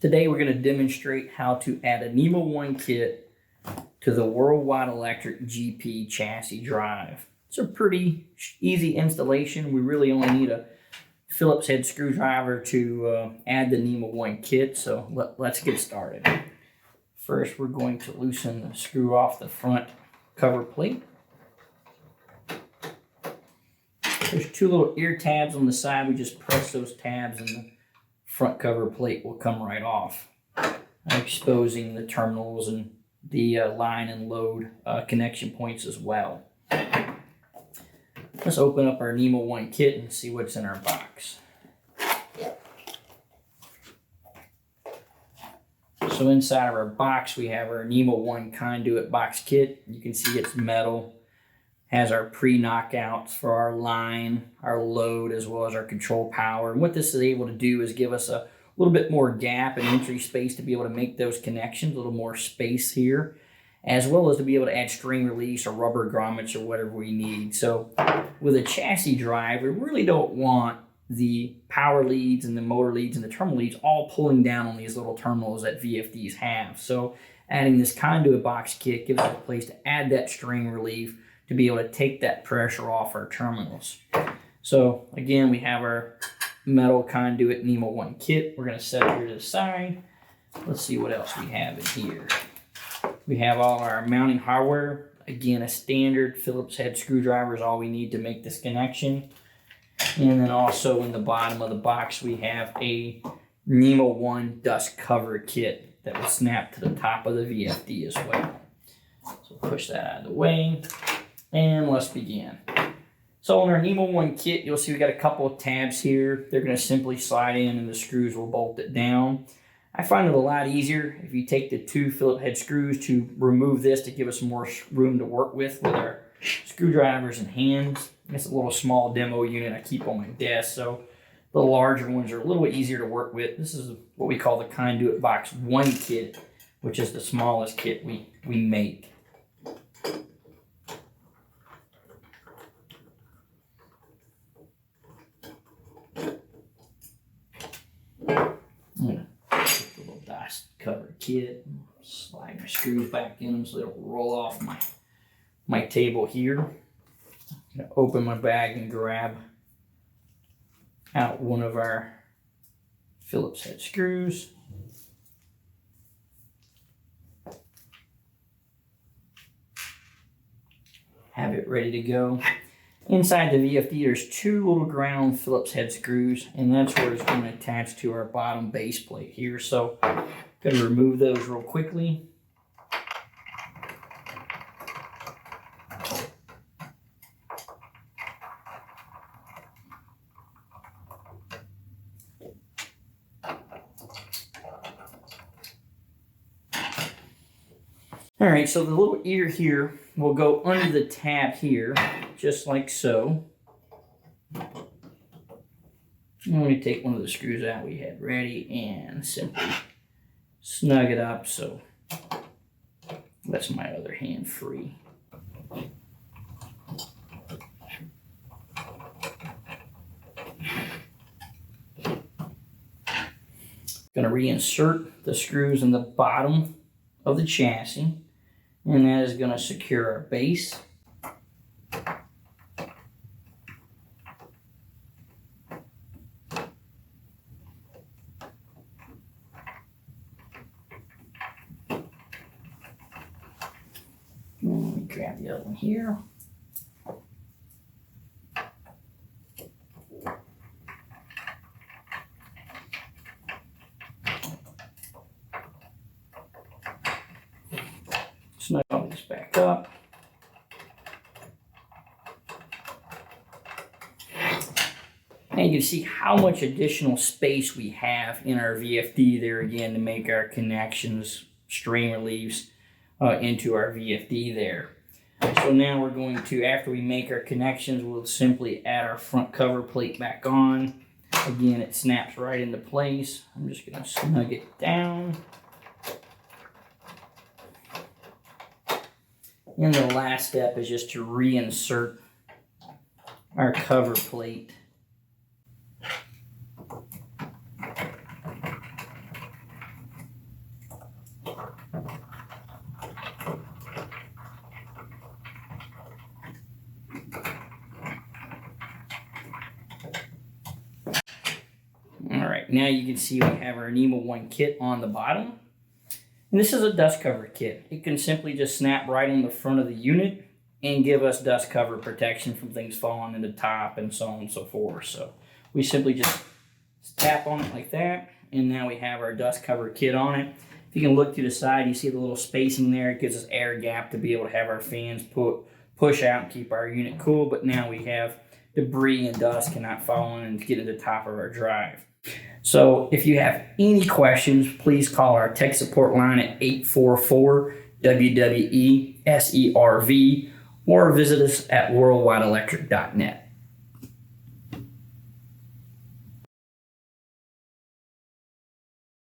Today we're going to demonstrate how to add a NEMA 1 kit to the Worldwide Electric GP chassis drive. It's a pretty easy installation. We really only need a Phillips head screwdriver to add the NEMA 1 kit, so let's get started. First, we're going to loosen the screw off the front cover plate. There's two little ear tabs on the side. We just press those tabs and the front cover plate will come right off, exposing the terminals and the line and load connection points as well. Let's open up our NEMA 1 kit and see what's in our box. So inside of our box we have our NEMA 1 Conduit Box Kit. You can see it's metal. Has our pre-knockouts for our line, our load, as well as our control power. And what this is able to do is give us a little bit more gap and entry space to be able to make those connections, a little more space here, as well as to be able to add string release or rubber grommets or whatever we need. So with a chassis drive, we really don't want the power leads and the motor leads and the terminal leads all pulling down on these little terminals that VFDs have. So adding this Conduit Box Kit gives us a place to add that string relief to be able to take that pressure off our terminals. So again, we have our metal conduit NEMA 1 kit. We're going to set it here to the side. Let's see what else we have in here. We have all our mounting hardware. Again, a standard Phillips head screwdriver is all we need to make this connection. And then also in the bottom of the box, we have a NEMA 1 dust cover kit that will snap to the top of the VFD as well. So push that out of the way. And let's begin. So on our NEMA 1 kit, you'll see we got a couple of tabs here. They're going to simply slide in and the screws will bolt it down. I find it a lot easier if you take the two Phillips head screws to remove this to give us more room to work with our screwdrivers and hands. It's a little small demo unit I keep on my desk, so the larger ones are a little bit easier to work with. This is what we call the Conduit Box 1 kit, which is the smallest kit we make. Cover kit, slide my screws back in them so they'll roll off my table here. I'm gonna open my bag and grab out one of our Phillips head screws. Have it ready to go. Inside the VFD, there's two little ground Phillips head screws, and that's where it's going to attach to our bottom base plate here. So I'm going to remove those real quickly. All right, so the little ear here will go under the tab here, just like so. I'm going to take one of the screws out we had ready and simply snug it up so that's my other hand free. Going to reinsert the screws in the bottom of the chassis, and that is going to secure our base. Let me grab the other one here. Snug all this back up. And you can see how much additional space we have in our VFD there again to make our connections, string reliefs into our VFD there. So now we're going to, after we make our connections, we'll simply add our front cover plate back on. Again, it snaps right into place. I'm just going to snug it down. And the last step is just to reinsert our cover plate. now you can see we have our NEMA 1 kit on the bottom. And this is a dust cover kit. It can simply just snap right on the front of the unit and give us dust cover protection from things falling in the top and so on and so forth. So we simply just tap on it like that, and now we have our dust cover kit on it. If you can look to the side, you see the little spacing there. It gives us air gap to be able to have our fans push out and keep our unit cool, but now we have debris and dust cannot fall in and get to the top of our drive. So if you have any questions, please call our tech support line at 844-WWE-SERV or visit us at worldwideelectric.net.